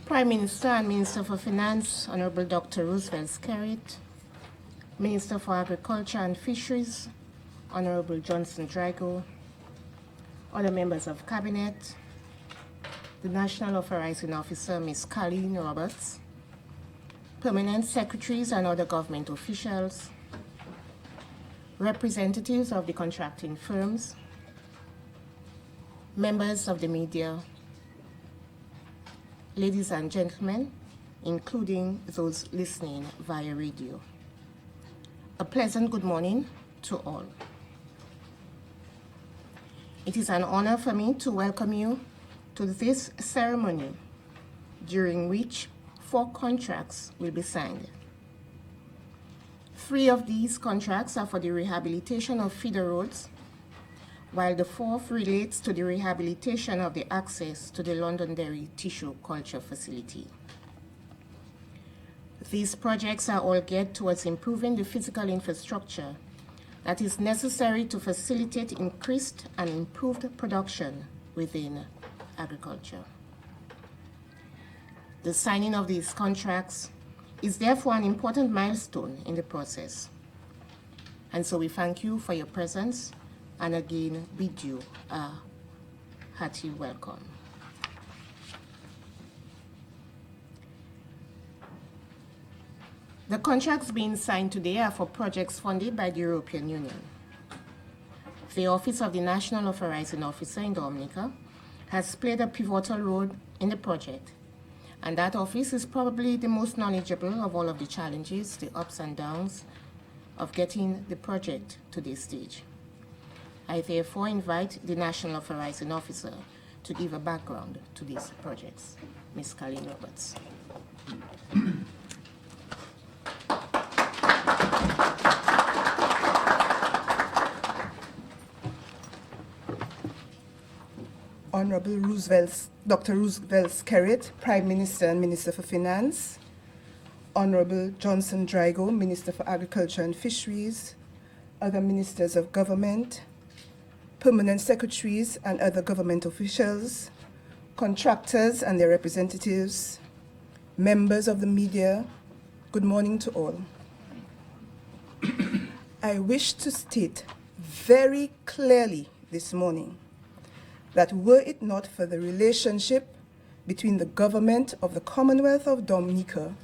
Prime Minister and Minister for Finance, Honorable Dr. Roosevelt Skerrit, Minister for Agriculture and Fisheries, Honorable Johnson Drago, other members of Cabinet, the National Authorizing Officer, Ms. Colleen Roberts, permanent secretaries and other government officials, representatives of the contracting firms, members of the media, ladies and gentlemen, including those listening via radio. A pleasant good morning to all. It is an honor for me to welcome you to this ceremony, during which 4 contracts will be signed. 3 of these contracts are for the rehabilitation of feeder roads, while the 4th relates to the rehabilitation of the access to the Londonderry Tissue Culture Facility. These projects are all geared towards improving the physical infrastructure that is necessary to facilitate increased and improved production within agriculture. The signing of these contracts is therefore an important milestone in the process. And so we thank you for your presence and again bid you a hearty welcome. The contracts being signed today are for projects funded by the European Union. The Office of the National Authorizing Officer in Dominica has played a pivotal role in the project, and that office is probably the most knowledgeable of all of the challenges, the ups and downs of getting the project to this stage. I therefore invite the National Authorizing Officer to give a background to these projects. Ms. Colleen Roberts. Honorable Dr. Roosevelt Skerrit, Prime Minister and Minister for Finance, Honorable Johnson Drago, Minister for Agriculture and Fisheries, other ministers of government, permanent secretaries and other government officials, contractors and their representatives, members of the media, good morning to all. I wish to state very clearly this morning that were it not for the relationship between the government of the Commonwealth of Dominica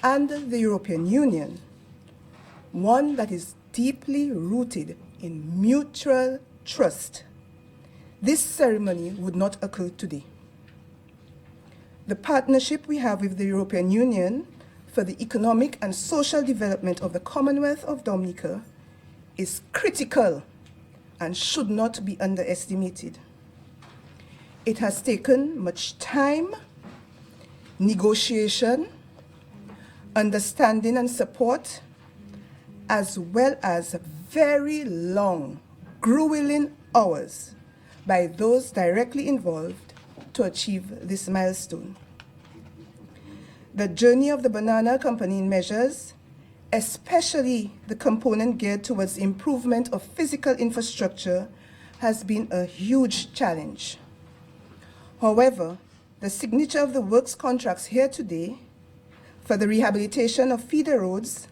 and the European Union, one that is deeply rooted in mutual trust, this ceremony would not occur today. The partnership we have with the European Union for the economic and social development of the Commonwealth of Dominica is critical and should not be underestimated. It has taken much time, negotiation, understanding and support, as well as very long, grueling hours by those directly involved to achieve this milestone. The journey of the banana accompanying measures, especially the component geared towards the improvement of physical infrastructure, has been a huge challenge. However, the signature of the works contracts here today for the rehabilitation of feeder roads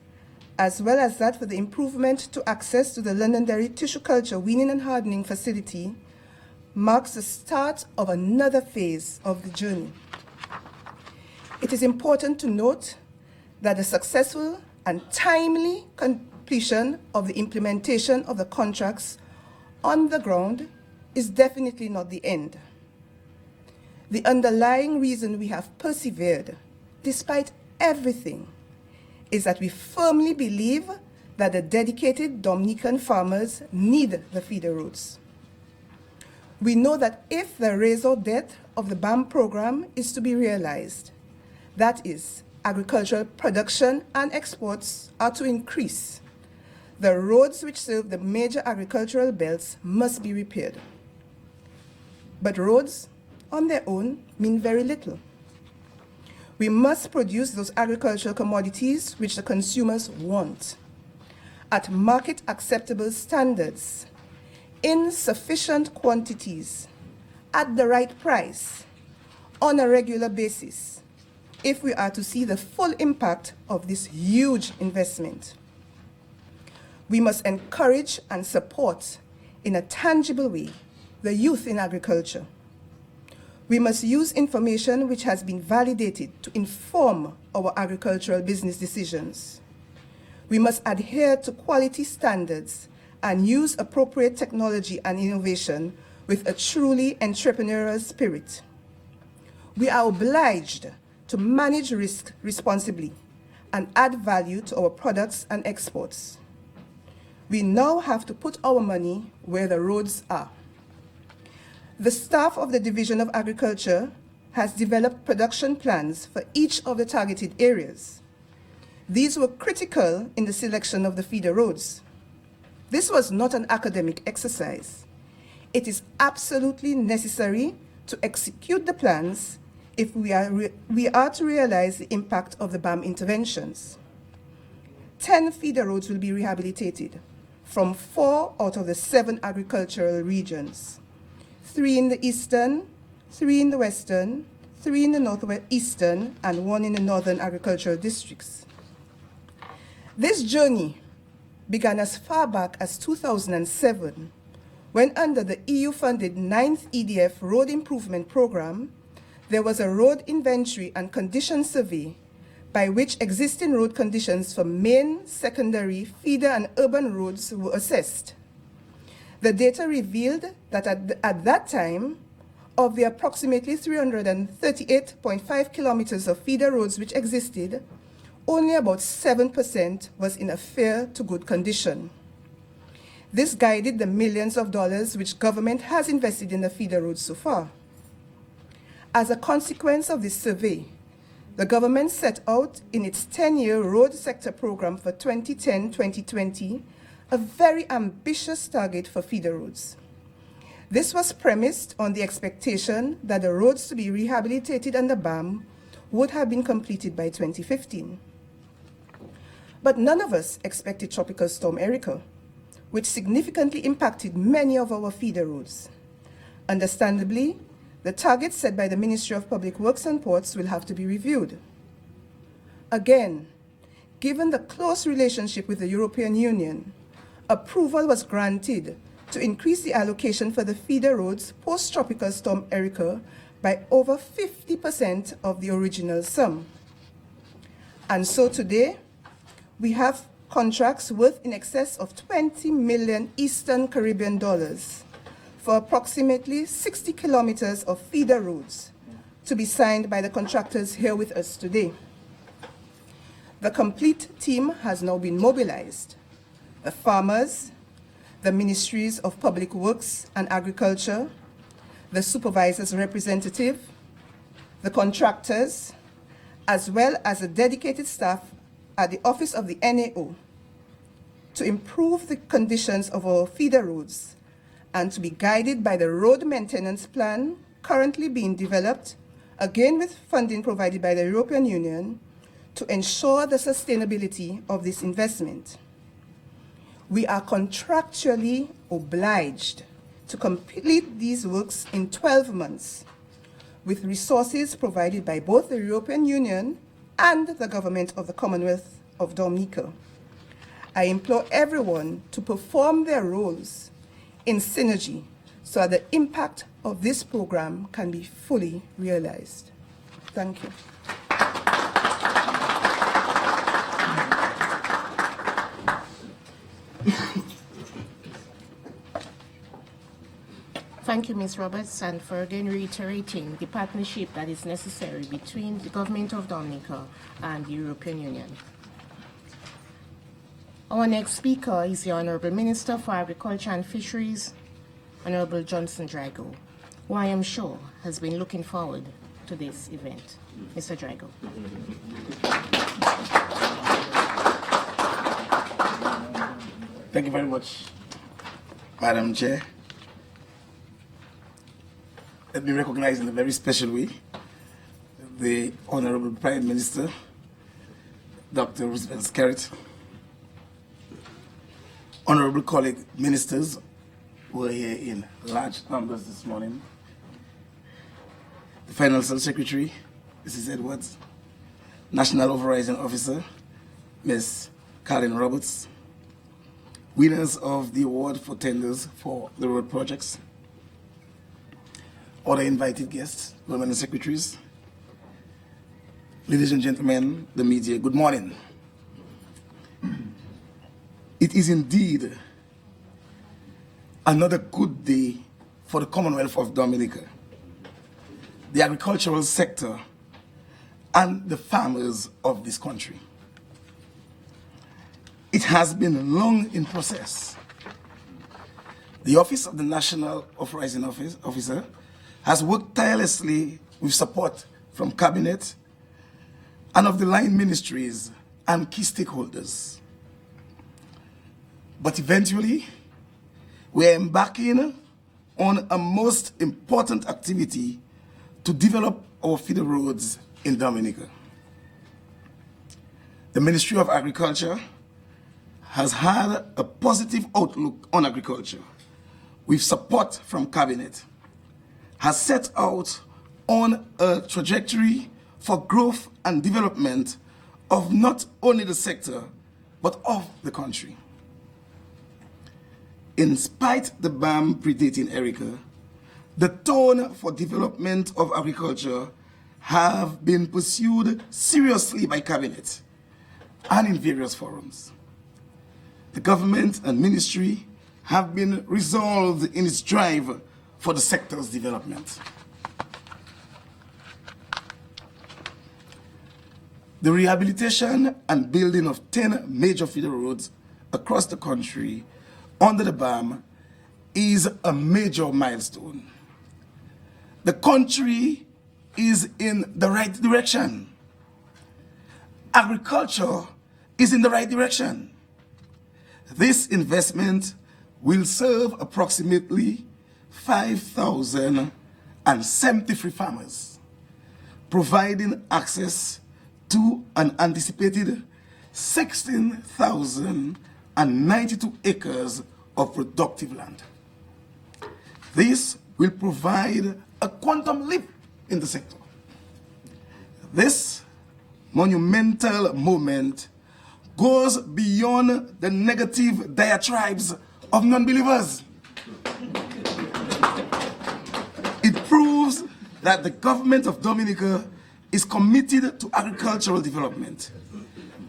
as well as that for the improvement to access to the Londonderry tissue culture weaning and hardening facility, marks the start of another phase of the journey. It is important to note that the successful and timely completion of the implementation of the contracts on the ground is definitely not the end. The underlying reason we have persevered, despite everything, is that we firmly believe that the dedicated Dominican farmers need the feeder roads. We know that if the raise or death of the BAM program is to be realized, that is, agricultural production and exports are to increase, the roads which serve the major agricultural belts must be repaired. But roads on their own mean very little. We must produce those agricultural commodities which the consumers want at market acceptable standards, in sufficient quantities, at the right price, on a regular basis, if we are to see the full impact of this huge investment. We must encourage and support in a tangible way the youth in agriculture. We must use information which has been validated to inform our agricultural business decisions. We must adhere to quality standards and use appropriate technology and innovation with a truly entrepreneurial spirit. We are obliged to manage risk responsibly and add value to our products and exports. We now have to put our money where the roads are. The staff of the Division of Agriculture has developed production plans for each of the targeted areas. These were critical in the selection of the feeder roads. This was not an academic exercise. It is absolutely necessary to execute the plans if we are to realize the impact of the BAM interventions. 10 feeder roads will be rehabilitated from 4 out of the 7 agricultural regions. 3 in the eastern, 3 in the western, 3 in the northeastern, and 1 in the northern agricultural districts. This journey began as far back as 2007, when under the EU-funded 9th EDF Road Improvement Program, there was a road inventory and condition survey by which existing road conditions for main, secondary, feeder, and urban roads were assessed. The data revealed that at that time, of the approximately 338.5 kilometers of feeder roads which existed, only about 7% was in a fair to good condition. This guided the millions of dollars which government has invested in the feeder roads so far. As a consequence of this survey, the government set out in its 10-year road sector program for 2010-2020 a very ambitious target for feeder roads. This was premised on the expectation that the roads to be rehabilitated under BAM would have been completed by 2015. But none of us expected Tropical Storm Erica, which significantly impacted many of our feeder roads. Understandably, the targets set by the Ministry of Public Works and Ports will have to be reviewed. Again, given the close relationship with the European Union, approval was granted to increase the allocation for the feeder roads post-Tropical Storm Erica by over 50% of the original sum. And so today, we have contracts worth in excess of 20 million Eastern Caribbean dollars for approximately 60 kilometers of feeder roads to be signed by the contractors here with us today. The complete team has now been mobilized. The farmers, the Ministries of Public Works and Agriculture, the supervisor's representative, the contractors, as well as the dedicated staff at the Office of the NAO to improve the conditions of our feeder roads and to be guided by the road maintenance plan currently being developed, again with funding provided by the European Union, to ensure the sustainability of this investment. We are contractually obliged to complete these works in 12 months with resources provided by both the European Union and the government of the Commonwealth of Dominica. I implore everyone to perform their roles in synergy so that the impact of this program can be fully realized. Thank you. Thank you, Ms. Roberts, and for again reiterating the partnership that is necessary between the Government of Dominica and the European Union. Our next speaker is the Honorable Minister for Agriculture and Fisheries, Honorable Johnson Drago, who I am sure has been looking forward to this event. Mr. Drago. Thank you very much, Madam Chair. Let me recognize in a very special way the Honorable Prime Minister, Dr. Roosevelt Skerrit, honorable colleague ministers who are here in large numbers this morning, the Financial Secretary, Mrs. Edwards, National Authorizing Officer, Ms. Colin Roberts, winners of the award for tenders for the road projects, other invited guests, permanent secretaries, ladies and gentlemen, the media, good morning. It is indeed another good day for the Commonwealth of Dominica, the agricultural sector, and the farmers of this country. It has been long in process. The Office of the National Authorizing Officer has worked tirelessly with support from Cabinet and of the line ministries and key stakeholders. But eventually, we are embarking on a most important activity to develop our feeder roads in Dominica. The Ministry of Agriculture has had a positive outlook on agriculture with support from Cabinet, has set out on a trajectory for growth and development of not only the sector, but of the country. In spite the BAM predating Erica, the tone for development of agriculture have been pursued seriously by Cabinet and in various forums. The government and ministry have been resolved in its drive for the sector's development. The rehabilitation and building of 10 major feeder roads across the country under the BAM is a major milestone. The country is in the right direction. Agriculture is in the right direction. This investment will serve approximately 5,073 farmers, providing access to an anticipated 16,092 acres of productive land. This will provide a quantum leap in the sector. This monumental moment goes beyond the negative diatribes of non-believers. It proves that the government of Dominica is committed to agricultural development.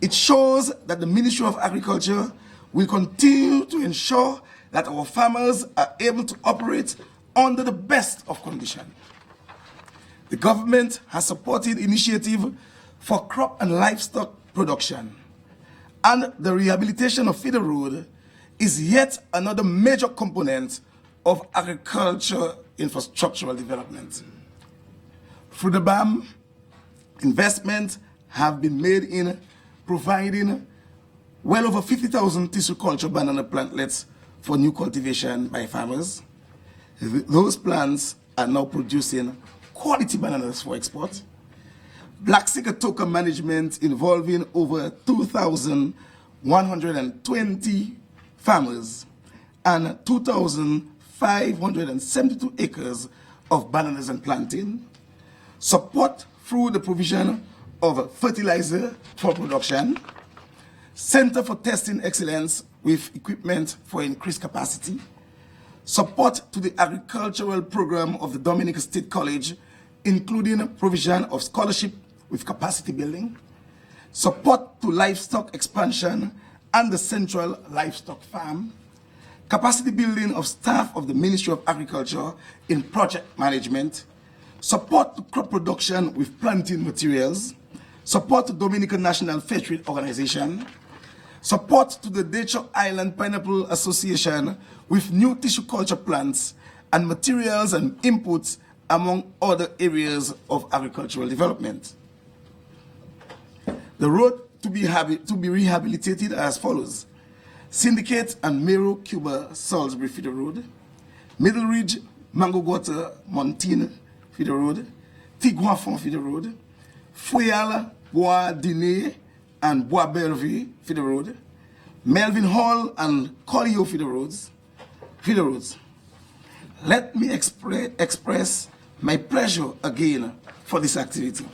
It shows that the Ministry of Agriculture will continue to ensure that our farmers are able to operate under the best of conditions. The government has supported initiatives for crop and livestock production, and the rehabilitation of feeder road is yet another major component of agriculture infrastructural development. Through the BAM, investments have been made in providing well over 50,000 tissue culture banana plantlets for new cultivation by farmers. Those plants are now producing quality bananas for export. Black Sigatoka management involving over 2,120 farmers and 2,572 acres of bananas and planting. Support through the provision of fertilizer for production. Center for Testing Excellence with equipment for increased capacity, support to the agricultural program of the Dominica State College, including provision of scholarship with capacity building, support to livestock expansion and the central livestock farm, capacity building of staff of the Ministry of Agriculture in project management, support to crop production with planting materials, support to Dominica National Fair Trade Organization, support to the Decho Island Pineapple Association with new tissue culture plants and materials and inputs, among other areas of agricultural development. The road to be rehabilitated as follows: Syndicate and Mero-Cub Salisbury Feeder Road, Middle Ridge Mango Water Motine Feeder Road, Tigouafon Feeder Road, Fweyal-Bois Dernier and Bois Bellevue Feeder Road, Melville Hall and Colihaut Feeder Roads. Let me express my pleasure again for this activity.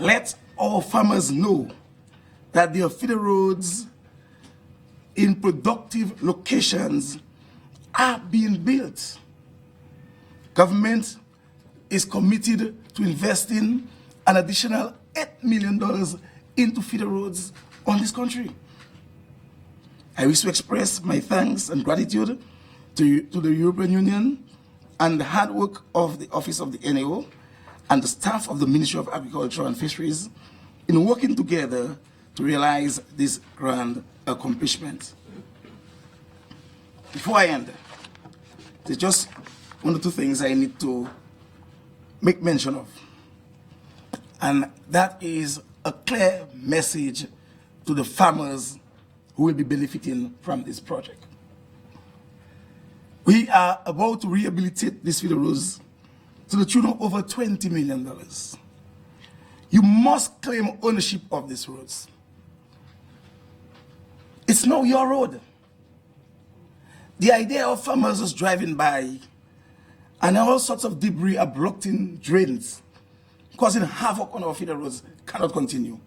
Let our farmers know that their feeder roads in productive locations are being built. Government is committed to investing an additional $8 million into feeder roads on this country. I wish to express my thanks and gratitude to the European Union and the hard work of the Office of the NAO and the staff of the Ministry of Agriculture and Fisheries in working together to realize this grand accomplishment. Before I end, there's just one or two things I need to make mention of. And that is a clear message to the farmers who will be benefiting from this project. We are about to rehabilitate these feeder roads to the tune of over $20 million. You must claim ownership of these roads. It's now your road. The idea of farmers just driving by and all sorts of debris are blocked in drains, causing havoc on our feeder roads, cannot continue.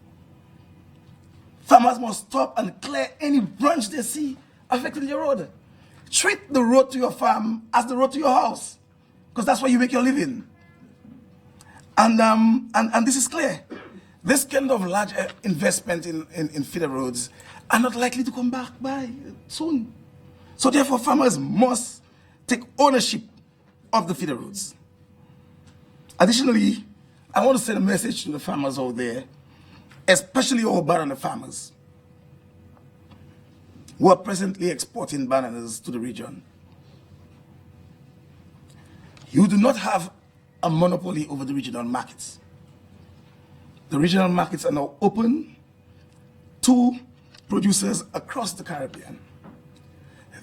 Farmers must stop and clear any branch they see affecting your road. Treat the road to your farm as the road to your house, because that's where you make your living. And this is clear. This kind of large investment in feeder roads are not likely to come back by soon. So therefore, farmers must take ownership of the feeder roads. Additionally, I want to send a message to the farmers out there, especially our banana farmers who are presently exporting bananas to the region. You do not have a monopoly over the regional markets. The regional markets are now open to producers across the Caribbean.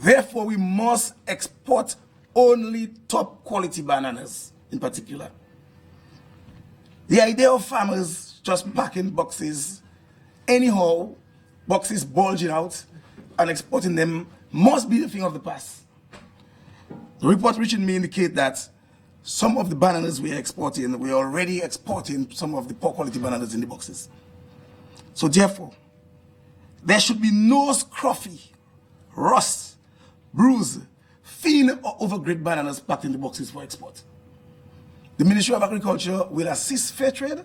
Therefore, we must export only top quality bananas in particular. The idea of farmers just packing boxes anyhow, boxes bulging out and exporting them must be the thing of the past. The report reaching me indicate that some of the bananas we are exporting, we are already exporting some of the poor quality bananas in the boxes. So therefore, there should be no scruffy, rust, bruise, thin or overgrade bananas packed in the boxes for export. The Ministry of Agriculture will assist Fair Trade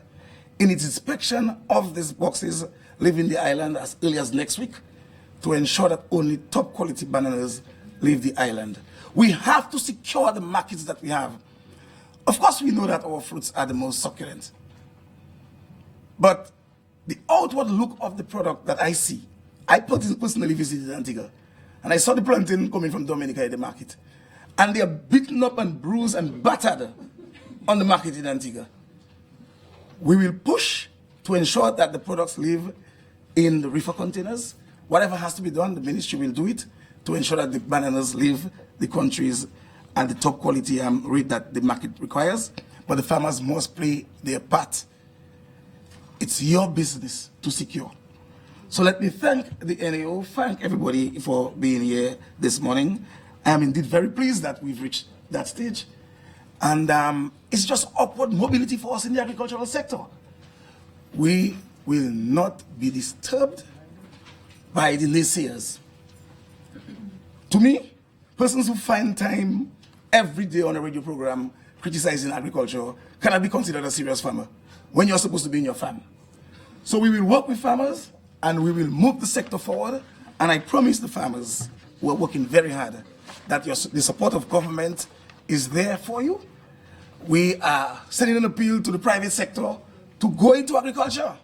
in its inspection of these boxes leaving the island as early as next week to ensure that only top quality bananas leave the island. We have to secure the markets that we have. Of course, we know that our fruits are the most succulent. But the outward look of the product that I see, I personally visited Antigua, and I saw the plantain coming from Dominica in the market. And they are beaten up and bruised and battered on the market in Antigua. We will push to ensure that the products live in the reefer containers. Whatever has to be done, the ministry will do it to ensure that the bananas leave the countries at the top quality rate that the market requires. But the farmers must play their part. It's your business to secure. So let me thank the NAO, thank everybody for being here this morning. I am indeed very pleased that we've reached that stage. And it's just upward mobility for us in the agricultural sector. we will not be disturbed by the naysayers. To me, persons who find time every day on a radio program criticizing agriculture cannot be considered a serious farmer when you're supposed to be in your farm. So we will work with farmers and we will move the sector forward, and I promise the farmers who are working very hard that the support of government is there for you. We are sending an appeal to the private sector to go into agriculture.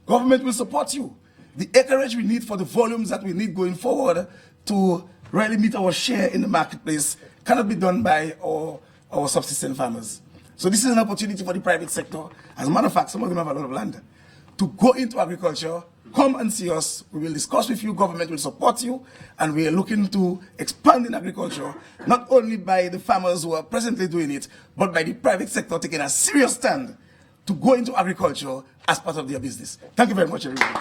Government will support you. The acreage we need for the volumes that we need going forward to really meet our share in the marketplace cannot be done by our subsistence farmers. So this is an opportunity for the private sector. As a matter of fact, some of them have a lot of land. To go into agriculture, come and see us. We will discuss with you, government will support you, and we are looking to expand in agriculture, not only by the farmers who are presently doing it, but by the private sector taking a serious stand to go into agriculture as part of their business. Thank you very much, everybody.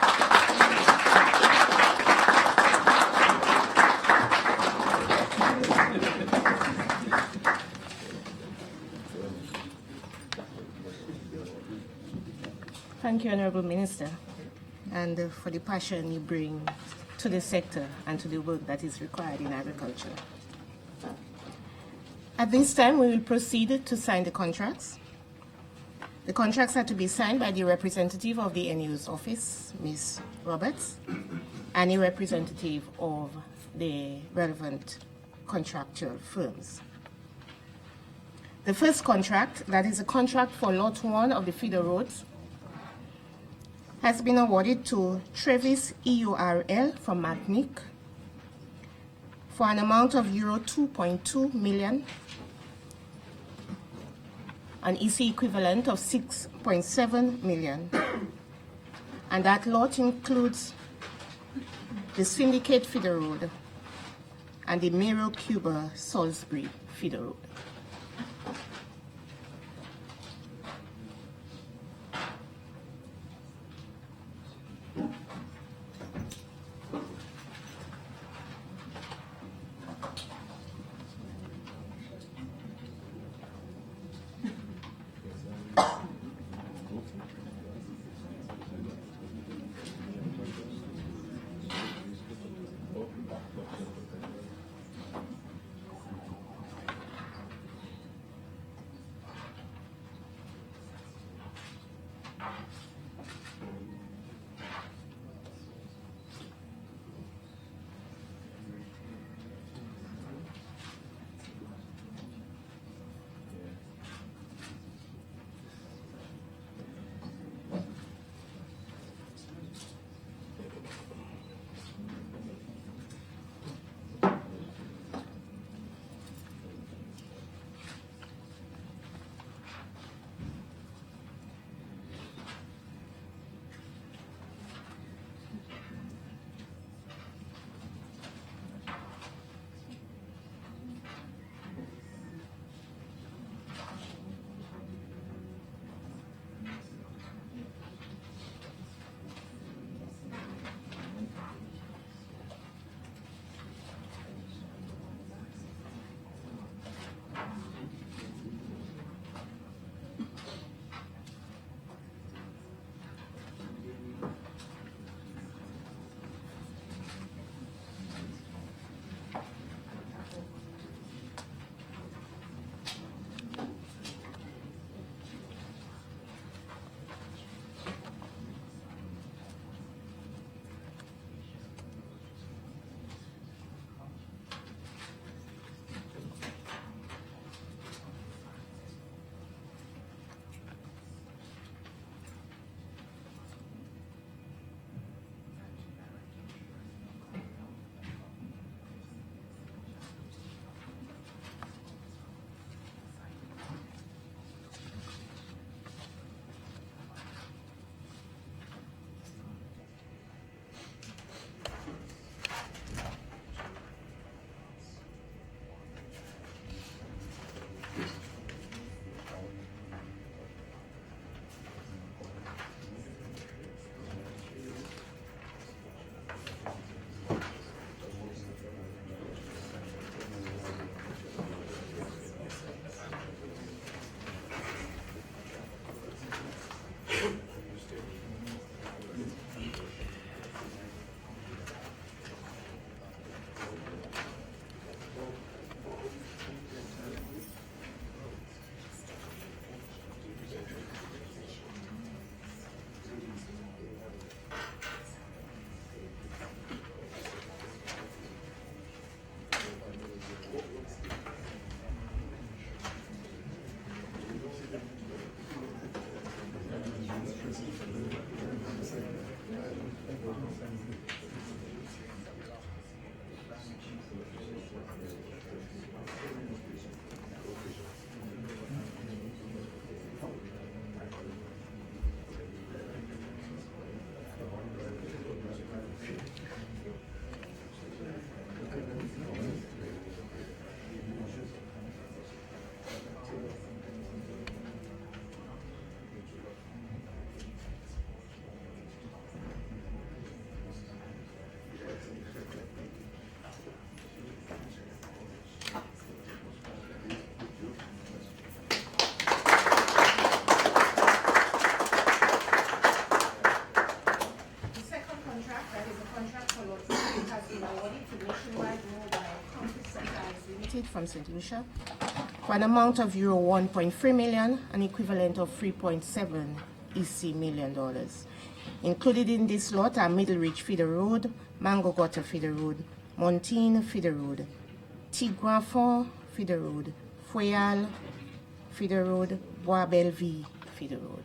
Thank you, Honorable Minister, and for the passion you bring to the sector and to the work that is required in agriculture. At this time, we will proceed to sign the contracts. The contracts are to be signed by the representative of the NU's office, Ms. Roberts, and a representative of the relevant contractual firms. The first contract, that is a contract for Lot 1 of the feeder roads, has been awarded to Trayvis EURL from Martinique for an amount of euro 2.2 million, an EC equivalent of 6.7 million. And that lot includes the Syndicate feeder road and the Mero-Cub Salisbury feeder road. Limited from St. Lucia for an amount of euro 1.3 million, an equivalent of 3.7 EC million dollars. Included in this lot are Middle Ridge Feeder Road, Mango Gutter Feeder Road, Motine Feeder Road, Tigre Feeder Road, Fweyal Feeder Road, Bois Bellevue Feeder Road.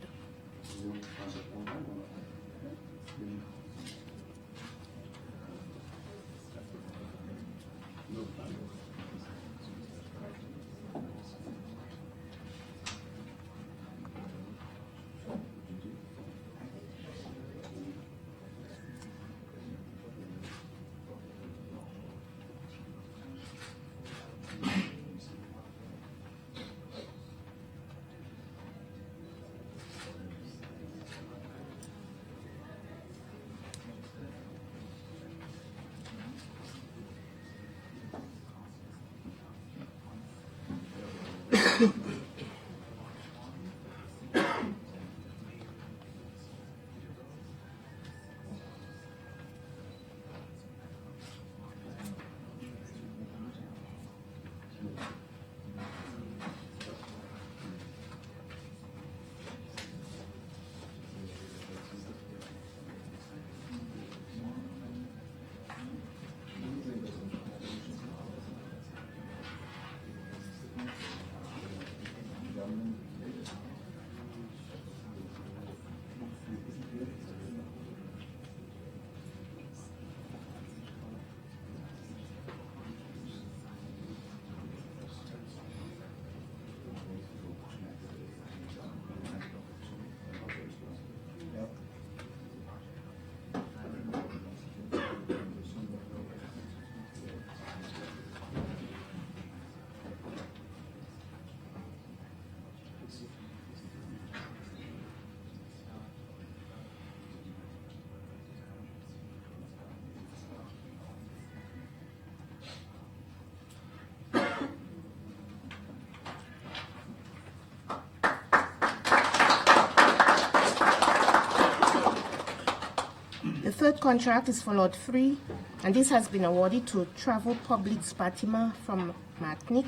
The third contract is for Lot 3, and this has been awarded to Travaux Publics Batiments from Martinique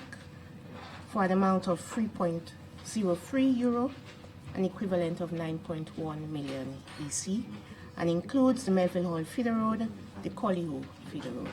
for an amount of 3.03 euro, an equivalent of 9.1 million EC, and includes the Melville Hall Feeder Road, the Colihaut Feeder Road.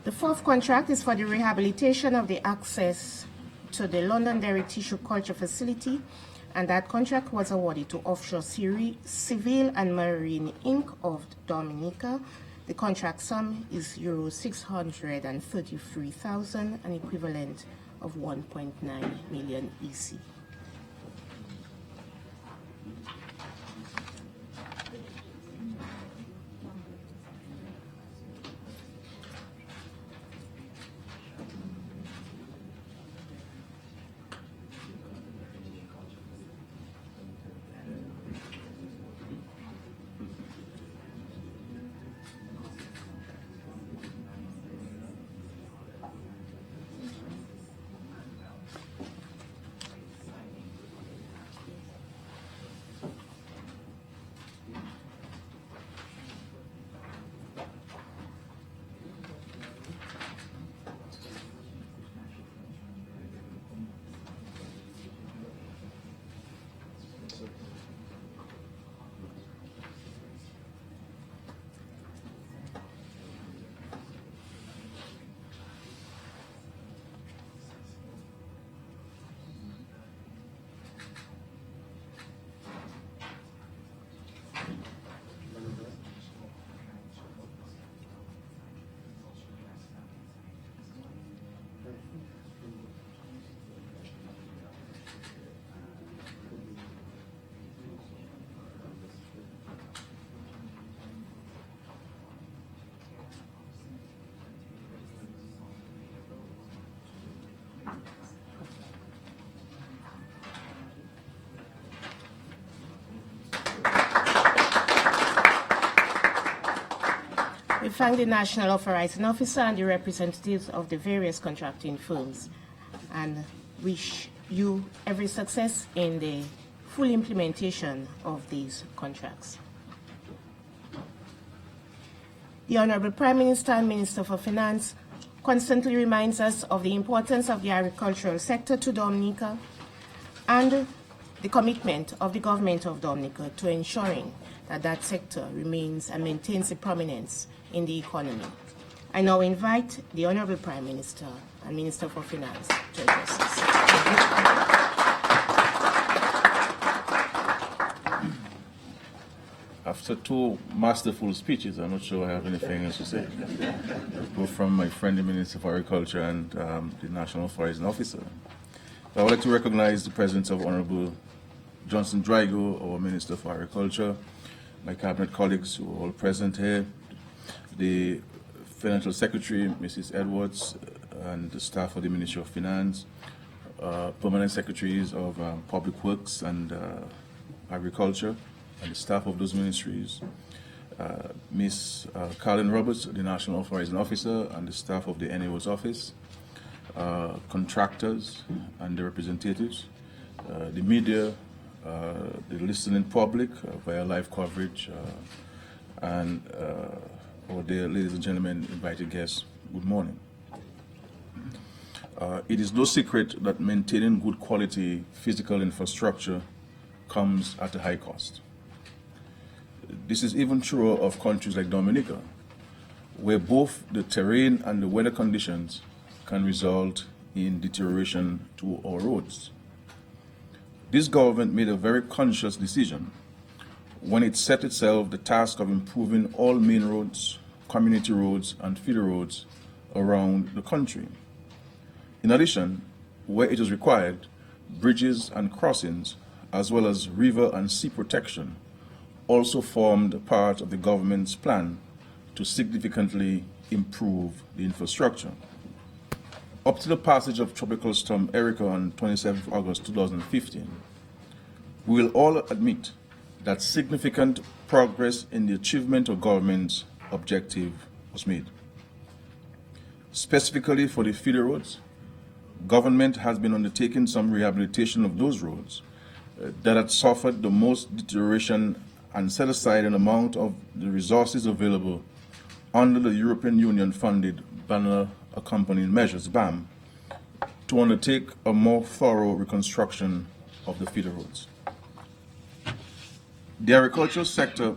The fourth contract is for the rehabilitation of the access to the Londonderry Tissue Culture Facility, and that contract was awarded to Offshore Civil and Marine Inc. of Dominica. The contract sum is euro 633,000, an equivalent of 1.9 million EC. thank the National Authorizing Officer and the representatives of the various contracting firms and wish you every success in the full implementation of these contracts. The Honorable Prime Minister and Minister for Finance constantly reminds us of the importance of the agricultural sector to Dominica and the commitment of the government of Dominica to ensuring that that sector remains and maintains the prominence in the economy. I now invite the Honorable Prime Minister and Minister for Finance to address us. After two masterful speeches, I'm not sure I have anything else to say, both from my friend the Minister for Agriculture and the National Authorizing Officer. I would like to recognize the presence of Honorable Johnson Drygo, our Minister for Agriculture, my cabinet colleagues who are all present here, the Financial Secretary, Mrs. Edwards, and the staff of the Ministry of Finance, permanent secretaries of Public Works and Agriculture, and the staff of those ministries, Ms. Carlin Roberts, the National Authorizing Officer, and the staff of the NAO's office, contractors and the representatives, the media, the listening public via live coverage, and our dear ladies and gentlemen, invited guests, good morning. It is no secret that maintaining good quality physical infrastructure comes at a high cost. This is even truer of countries like Dominica, where both the terrain and the weather conditions can result in deterioration to our roads. This government made a very conscious decision when it set itself the task of improving all main roads, community roads, and feeder roads around the country. In addition, where it is required, bridges and crossings, as well as river and sea protection, also formed part of the government's plan to significantly improve the infrastructure. Up to the passage of Tropical Storm Erica on 27 August 2015, we will all admit that significant progress in the achievement of government's objective was made. Specifically for the feeder roads, government has been undertaking some rehabilitation of those roads that had suffered the most deterioration and set aside an amount of the resources available under the European Union funded Banner Accompanying Measures, BAM, to undertake a more thorough reconstruction of the feeder roads. The agricultural sector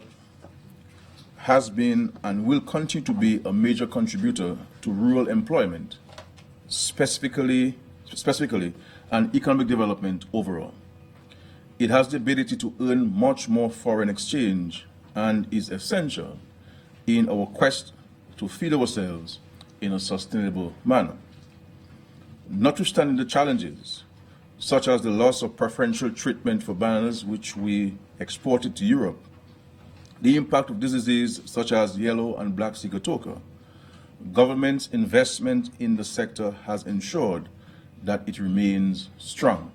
has been and will continue to be a major contributor to rural employment, specifically and economic development overall. It has the ability to earn much more foreign exchange and is essential in our quest to feed ourselves in a sustainable manner. Notwithstanding the challenges, such as the loss of preferential treatment for bananas which we exported to Europe, the impact of diseases such as yellow and black sigatoka, government's investment in the sector has ensured that it remains strong.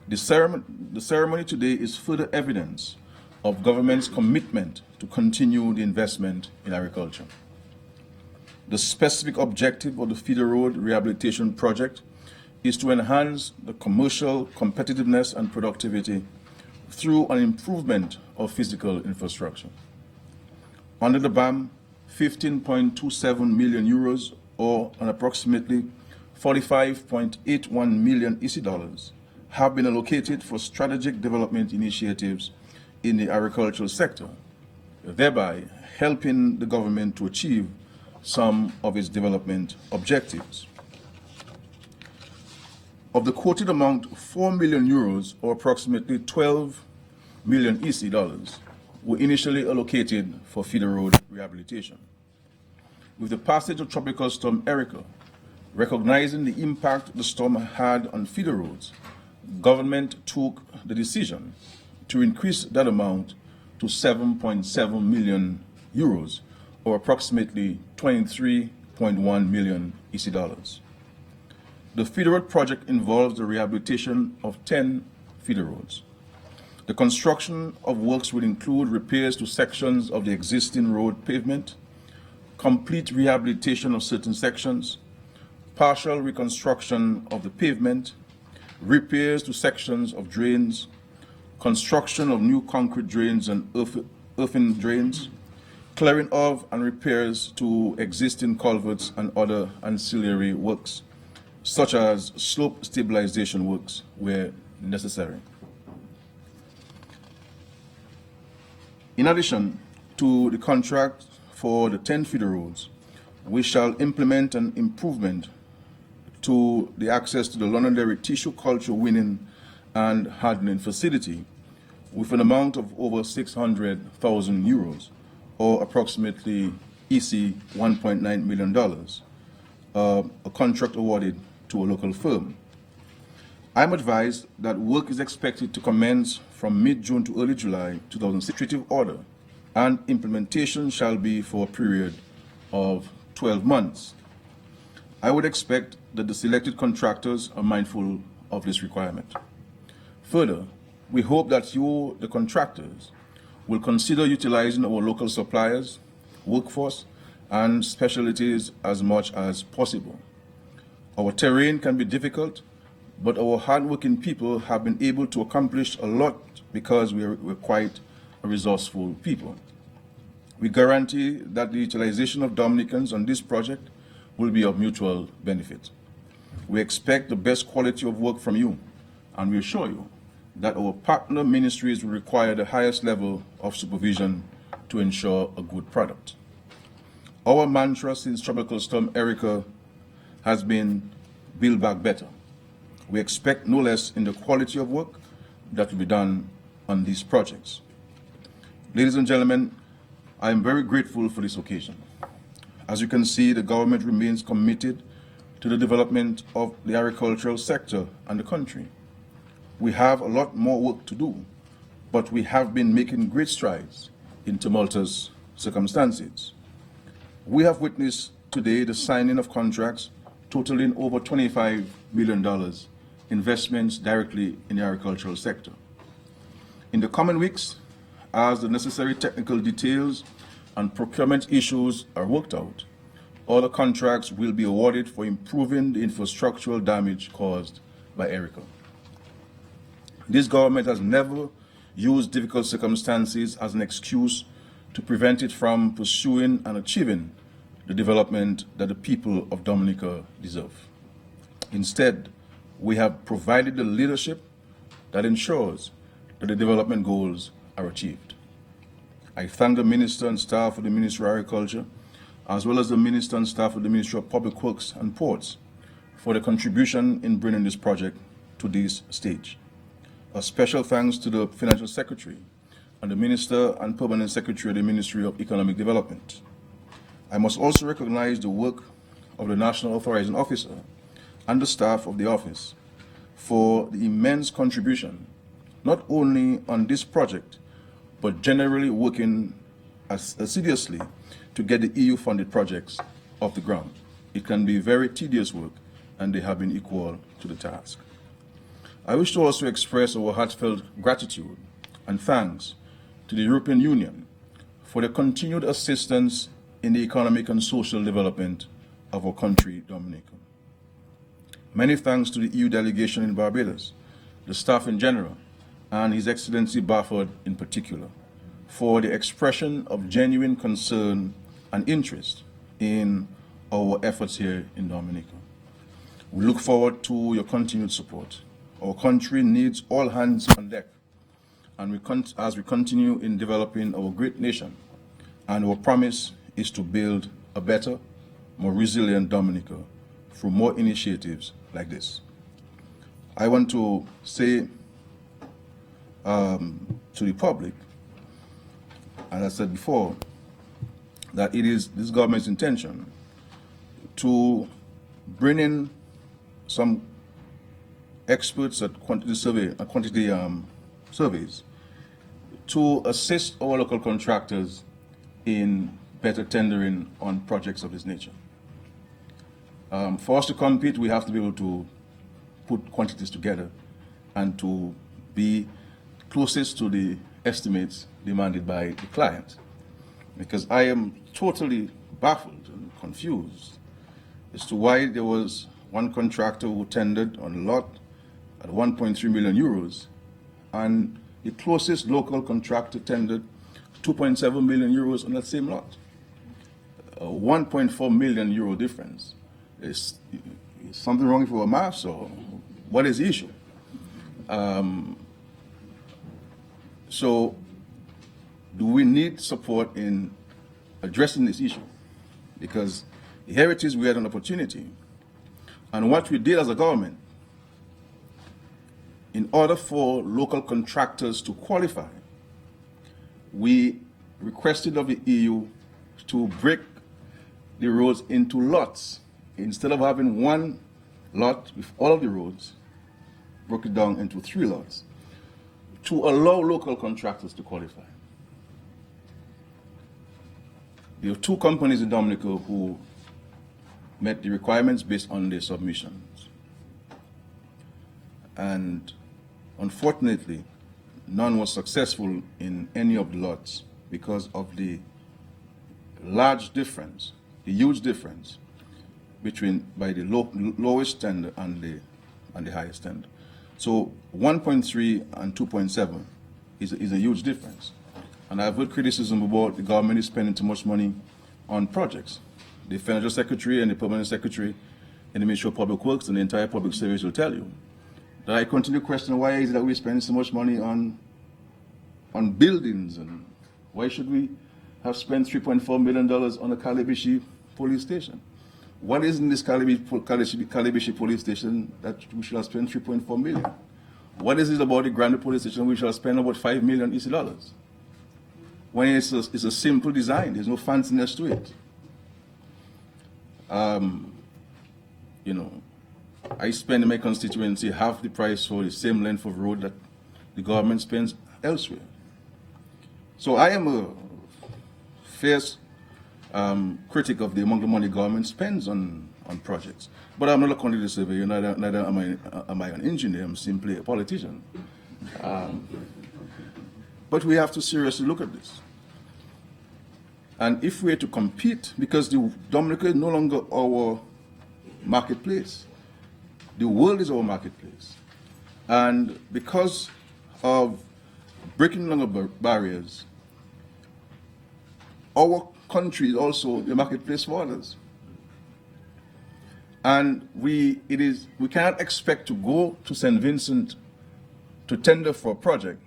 The ceremony today is further evidence of government's commitment to continue the investment in agriculture. The specific objective of the feeder road rehabilitation project is to enhance the commercial competitiveness and productivity through an improvement of physical infrastructure. Under the BAM, 15.27 million euros, or an approximately 45.81 million EC dollars, have been allocated for strategic development initiatives in the agricultural sector, thereby helping the government to achieve some of its development objectives. Of the quoted amount, 4 million euros, or approximately 12 million EC dollars, were initially allocated for feeder road rehabilitation. With the passage of Tropical Storm Erica, recognizing the impact the storm had on feeder roads, government took the decision to increase that amount to 7.7 million euros, or approximately 23.1 million EC dollars. The feeder road project involves the rehabilitation of 10 feeder roads. The construction of works will include repairs to sections of the existing road pavement, complete rehabilitation of certain sections, partial reconstruction of the pavement, repairs to sections of drains, construction of new concrete drains and earthen drains, clearing of and repairs to existing culverts and other ancillary works, such as slope stabilization works where necessary. In addition to the contract for the 10 feeder roads, we shall implement an improvement to the access to the Londonderry tissue culture winning and hardening facility with an amount of over 600,000 euros, or approximately EC $1.9 million, a contract awarded to a local firm. I'm advised that work is expected to commence from mid-June to early July 2006 administrative order, and implementation shall be for a period of 12 months. I would expect that the selected contractors are mindful of this requirement. Further, we hope that you, the contractors, will consider utilizing our local suppliers, workforce, and specialties as much as possible. Our terrain can be difficult, but our hardworking people have been able to accomplish a lot because we're quite a resourceful people. We guarantee that the utilization of Dominicans on this project will be of mutual benefit. We expect the best quality of work from you, and we assure you that our partner ministries will require the highest level of supervision to ensure a good product. Our mantra since Tropical Storm Erica has been build back better. We expect no less in the quality of work that will be done on these projects. Ladies and gentlemen, I am very grateful for this occasion. As you can see, the government remains committed to the development of the agricultural sector and the country. We have a lot more work to do, but we have been making great strides in tumultuous circumstances. We have witnessed today the signing of contracts totaling over $25 million investments directly in the agricultural sector. In the coming weeks, as the necessary technical details and procurement issues are worked out, other contracts will be awarded for improving the infrastructural damage caused by Erica. This government has never used difficult circumstances as an excuse to prevent it from pursuing and achieving the development that the people of Dominica deserve. Instead, we have provided the leadership that ensures that the development goals are achieved. I thank the Minister and staff of the Ministry of Agriculture, as well as the Minister and staff of the Ministry of Public Works and Ports, for their contribution in bringing this project to this stage. A special thanks to the Financial Secretary and the Minister and Permanent Secretary of the Ministry of Economic Development. I must also recognize the work of the National Authorizing Officer and the staff of the office for the immense contribution, not only on this project, but generally working assiduously to get the EU-funded projects off the ground. It can be very tedious work, and they have been equal to the task. I wish to also express our heartfelt gratitude and thanks to the European Union for the continued assistance in the economic and social development of our country, Dominica. Many thanks to the EU delegation in Barbados, the staff in general, and His Excellency Bafford in particular, for the expression of genuine concern and interest in our efforts here in Dominica. We look forward to your continued support. Our country needs all hands on deck, and as we continue in developing our great nation, and our promise is to build a better, more resilient Dominica through more initiatives like this. I want to say to the public, as I said before, that it is this government's intention to bring in some experts at quantity surveys to assist our local contractors in better tendering on projects of this nature. For us to compete, we have to be able to put quantities together and to be closest to the estimates demanded by the client. Because I am totally baffled and confused as to why there was one contractor who tendered on a lot at 1.3 million euros, and the closest local contractor tendered 2.7 million euros on that same lot. A 1.4 million euro difference. Is something wrong with our maths, or what is the issue? So, do we need support in addressing this issue? Because here it is, we had an opportunity. And what we did as a government, in order for local contractors to qualify, we requested of the EU to break the roads into lots. Instead of having one lot with all of the roads, broke it down into 3 lots to allow local contractors to qualify. There are 2 companies in Dominica who met the requirements based on their submissions. And unfortunately, none was successful in any of the lots because of the large difference, the huge difference between by the lowest tender and the highest tender. So 1.3 and 2.7 is a huge difference. And I've heard criticism about the government is spending too much money on projects. The Financial Secretary and the Permanent Secretary in the Ministry of Public Works and the entire public service will tell you that I continue to question why is it that we spend so much money on buildings, and why should we have spent $3.4 million on the Calibishi police station? What is in this Calibishi police station that we should have spent $3.4 million? What is it about the Grande police station we should have spent about $5 million EC dollars? When it's a simple design, there's no fanciness to it. You know, I spend in my constituency half the price for the same length of road that the government spends elsewhere. So I am a fierce critic of the amount of money government spends on projects. But I'm not a quantity surveyor, neither am I an engineer, I'm simply a politician. But we have to seriously look at this. And if we're to compete, because the Dominica is no longer our marketplace, the world is our marketplace. And because of breaking down the barriers, our country is also the marketplace for others. And we cannot expect to go to St. Vincent to tender for a project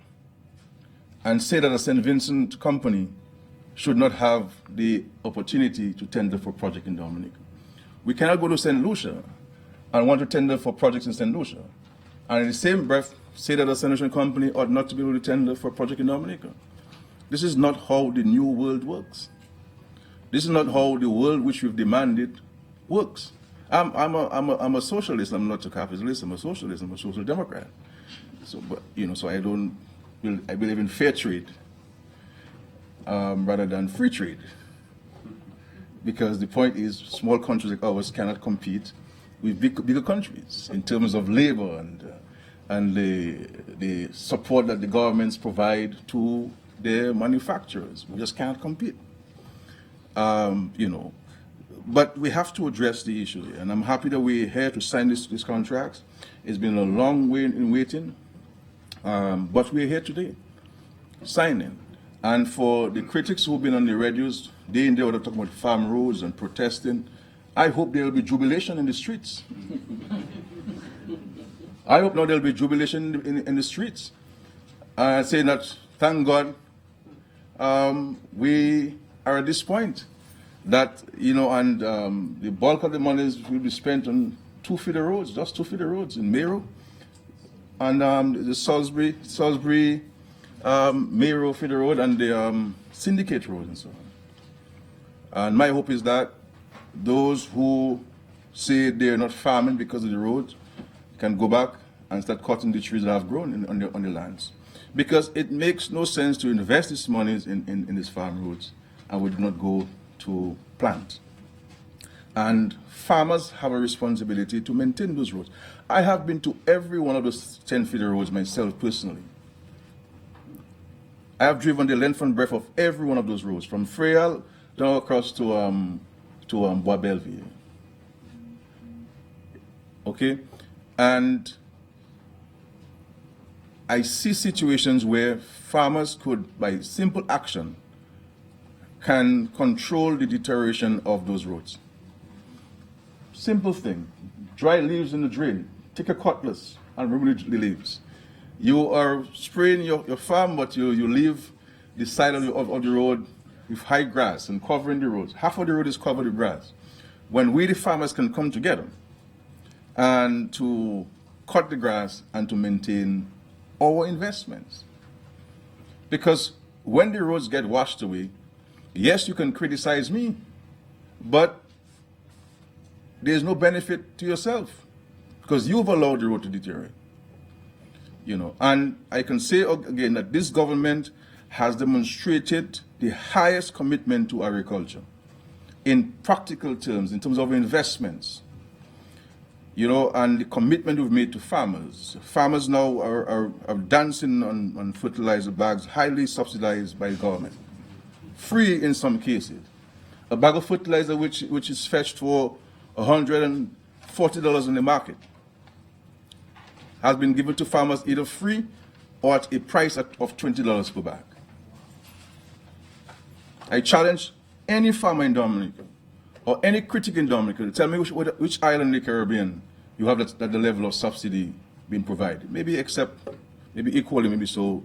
and say that a St. Vincent company should not have the opportunity to tender for a project in Dominica. We cannot go to St. Lucia and want to tender for projects in St. Lucia, and in the same breath say that a St. Lucian company ought not to be able to tender for a project in Dominica. This is not how the new world works. This is not how the world which we've demanded works. I'm a socialist. I'm not a capitalist. I'm a socialist. I'm a social democrat. So, but so I believe in fair trade rather than free trade, because the point is small countries like ours cannot compete with bigger countries in terms of labor and the support that the governments provide to their manufacturers. We just can't compete. But we have to address the issue, and I'm happy that we're here to sign these contracts. It's been a long way in waiting, but we're here today, signing. And for the critics who've been on the radios, day and day, talking about farm roads and protesting, I hope there will be jubilation in the streets. I hope now there will be jubilation in the streets, saying that, thank God, we are at this point that, and the bulk of the monies will be spent on 2 feeder roads, just 2 feeder roads in Mero, and the Salisbury Mero feeder road, and the Syndicate road and so on. And my hope is that those who say they're not farming because of the road can go back and start cutting the trees that have grown on the lands. Because it makes no sense to invest these monies in these farm roads and we do not go to plant. And farmers have a responsibility to maintain those roads. I have been to every one of those 10 feeder roads myself personally. I have driven the length and breadth of every one of those roads, from Fweyal down across to Bois Bellevue. Okay, and I see situations where farmers could, by simple action, can control the deterioration of those roads. Simple thing. Dry leaves in the drain. Take a cutlass and remove the leaves. You are spraying your farm, but you leave the side of the road with high grass and covering the roads. Half of the road is covered with grass. When we, the farmers, can come together and to cut the grass and to maintain our investments. Because when the roads get washed away, yes, you can criticize me, but there's no benefit to yourself because you've allowed the road to deteriorate. You know, and I can say again that this government has demonstrated the highest commitment to agriculture in practical terms, in terms of investments. You know, and the commitment we've made to farmers. Farmers now are dancing on fertilizer bags, highly subsidized by the government. Free in some cases. A bag of fertilizer which is fetched for $140 in the market has been given to farmers either free or at a price of $20 per bag. I challenge any farmer in Dominica or any critic in Dominica to tell me which island in the Caribbean you have that the level of subsidy being provided. Maybe equally, maybe so,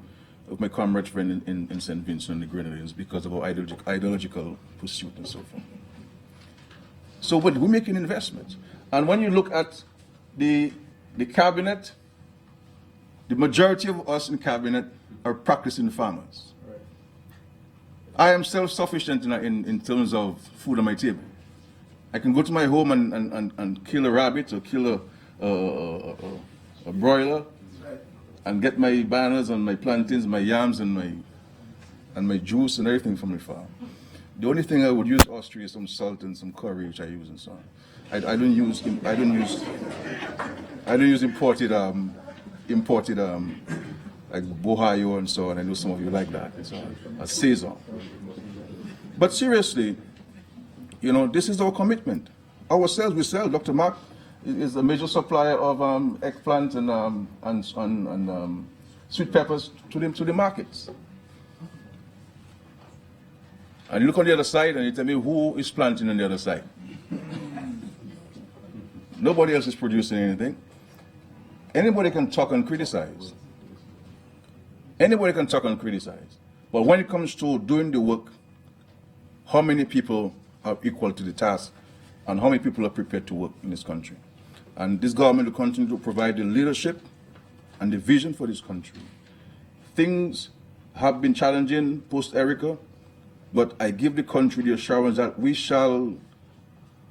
of my comrade friend in St. Vincent and the Grenadines because of our ideological pursuit and so forth. So, but we're making investments. And when you look at the cabinet, the majority of us in cabinet are practicing farmers. Right. I am self-sufficient in terms of food on my table. I can go to my home and kill a rabbit or kill a broiler and get my bananas and my plantains, my yams and my juice and everything from the farm. The only thing I would use Austria is some salt and some curry, which I use and so on. I don't use imported like bohayo and so on. I know some of you like that. And so on. A saison. But seriously, you know, this is our commitment. Ourselves, we sell. Dr. Mark is a major supplier of eggplant and sweet peppers to the markets. And you look on the other side and you tell me who is planting on the other side. Nobody else is producing anything. Anybody can talk and criticize. Anybody can talk and criticize. But when it comes to doing the work, how many people are equal to the task and how many people are prepared to work in this country? And this government will continue to provide the leadership and the vision for this country. Things have been challenging post-Erica, but I give the country the assurance that we shall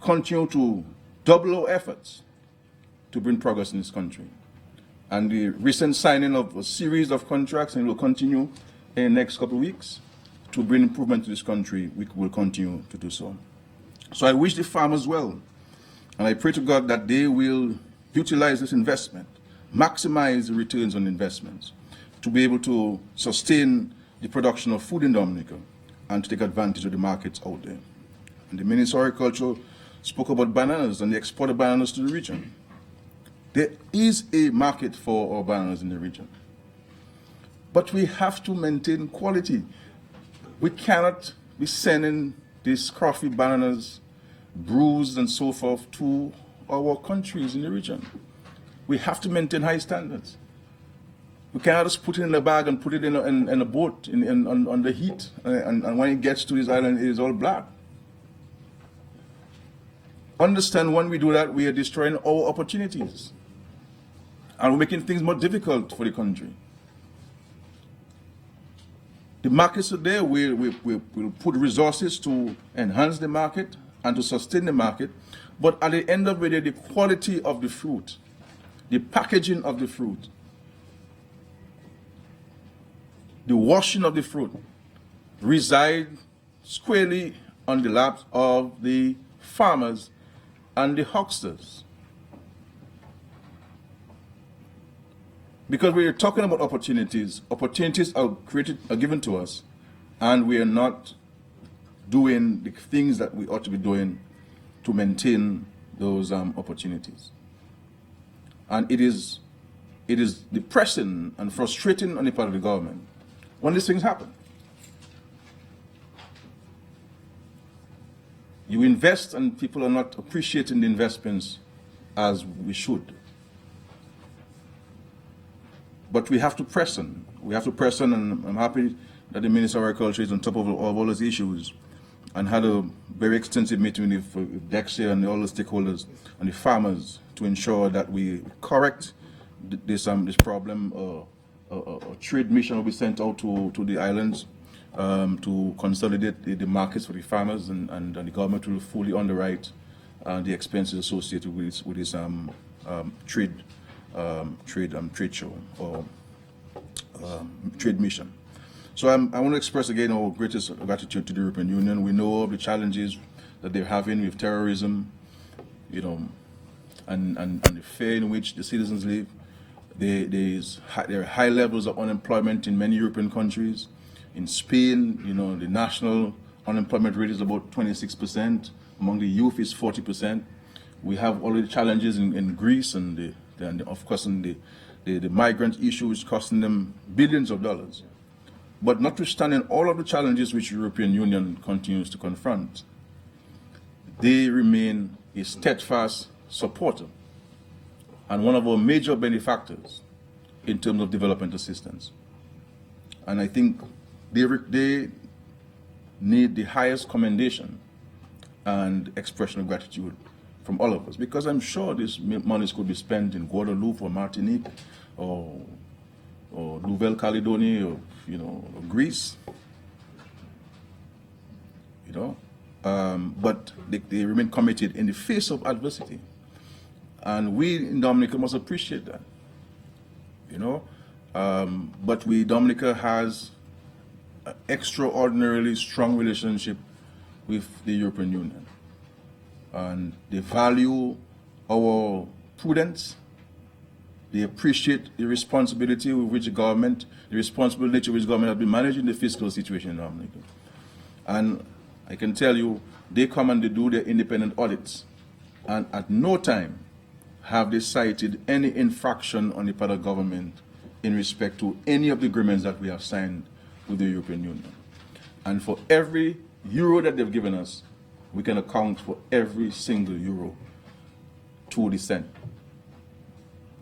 continue to double our efforts to bring progress in this country. And the recent signing of a series of contracts, and will continue in the next couple of weeks, to bring improvement to this country, we will continue to do so. So I wish the farmers well, and I pray to God that they will utilize this investment, maximize the returns on investments, to be able to sustain the production of food in Dominica and to take advantage of the markets out there. And the Minister of Agriculture spoke about bananas and the export of bananas to the region. There is a market for our bananas in the region. But we have to maintain quality. We cannot be sending these scruffy bananas, bruised and so forth, to our countries in the region. We have to maintain high standards. We cannot just put it in a bag and put it in a boat on the heat, and when it gets to this island, it is all black. Understand, when we do that, we are destroying our opportunities. And we're making things more difficult for the country. The markets are there. We'll put resources to enhance the market and to sustain the market. But at the end of the day, the quality of the fruit, the packaging of the fruit, the washing of the fruit reside squarely on the laps of the farmers and the hucksters. Because we are talking about opportunities. Opportunities are given to us, and we are not doing the things that we ought to be doing to maintain those opportunities. And it is depressing and frustrating on the part of the government when these things happen. You invest and people are not appreciating the investments as we should. But we have to press on. We have to press on, and I'm happy that the Minister of Agriculture is on top of all those issues and had a very extensive meeting with Dexia and all the stakeholders and the farmers to ensure that we correct this problem. A trade mission will be sent out to the islands to consolidate the markets for the farmers, and the government will fully underwrite the expenses associated with this trade show or trade mission. So I want to express again our greatest gratitude to the European Union. We know of the challenges that they're having with terrorism, you know, and the fear in which the citizens live. There are high levels of unemployment in many European countries. In Spain, you know, the national unemployment rate is about 26%. Among the youth is 40%. We have already challenges in Greece and of course the migrant issue is costing them billions of dollars. But notwithstanding all of the challenges which the European Union continues to confront, they remain a steadfast supporter and one of our major benefactors in terms of development assistance. And I think they need the highest commendation and expression of gratitude from all of us, because I'm sure these monies could be spent in Guadeloupe or Martinique or Nouvelle Caledonia or, you know, or Greece, you know, but they remain committed in the face of adversity. And we in Dominica must appreciate that, you know. But Dominica has an extraordinarily strong relationship with the European Union. And they value our prudence. They appreciate the responsibility with which the responsible nature of which the government has been managing the fiscal situation in Dominica. And I can tell you, they come and they do their independent audits. And at no time have they cited any infraction on the part of government in respect to any of the agreements that we have signed with the European Union. And for every euro that they've given us, we can account for every single euro to the cent.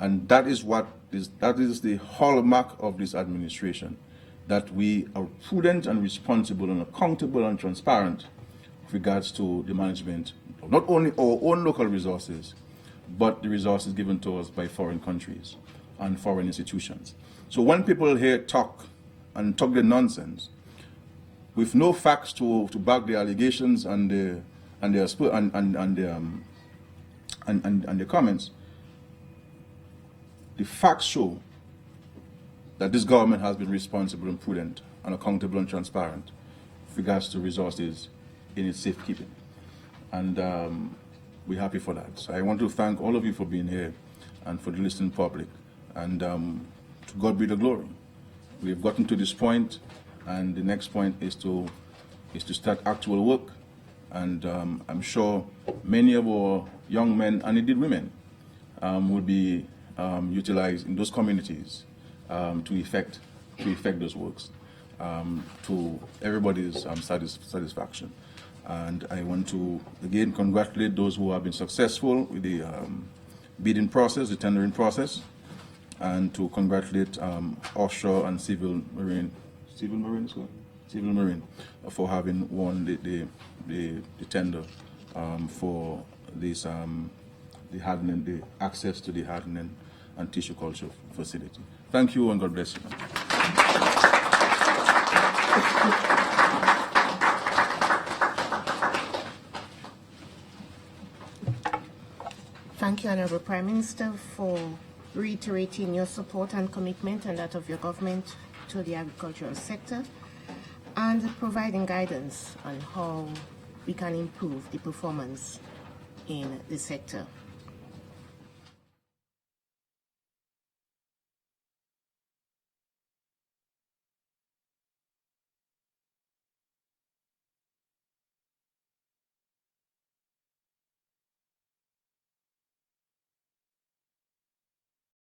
And that is the hallmark of this administration, that we are prudent and responsible and accountable and transparent with regards to the management of not only our own local resources, but the resources given to us by foreign countries and foreign institutions. So when people here talk their nonsense, with no facts to back the allegations and the comments, the facts show that this government has been responsible and prudent and accountable and transparent with regards to resources in its safekeeping. And we're happy for that. So I want to thank all of you for being here and for the listening public. And to God be the glory. We have gotten to this point, and the next point is to start actual work. And I'm sure many of our young men, and indeed women, will be utilized in those communities to effect those works to everybody's satisfaction. And I want to again congratulate those who have been successful with the bidding process, the tendering process, and to congratulate offshore and civil marine for having won the tender for this the hardening, the access to the hardening and tissue culture facility. Thank you and God bless you. Thank you, Honorable Prime Minister, for reiterating your support and commitment and that of your government to the agricultural sector and providing guidance on how we can improve the performance in the sector.